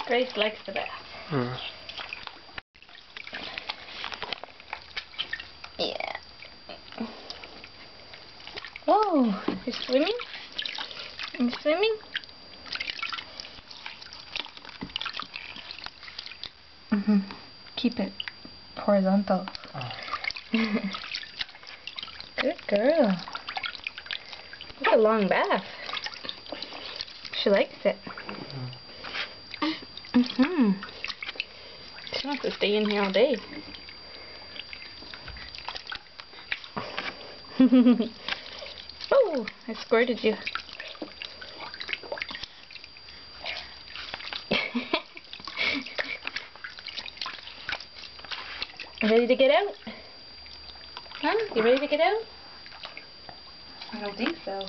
Grace likes the bath. Yeah. Oh, you're swimming? You swimming? Keep it horizontal. Good girl. That's a long bath. She likes it. She wants to stay in here all day. Oh, I squirted you. Ready to get out? Huh? You ready to get out? I don't think so.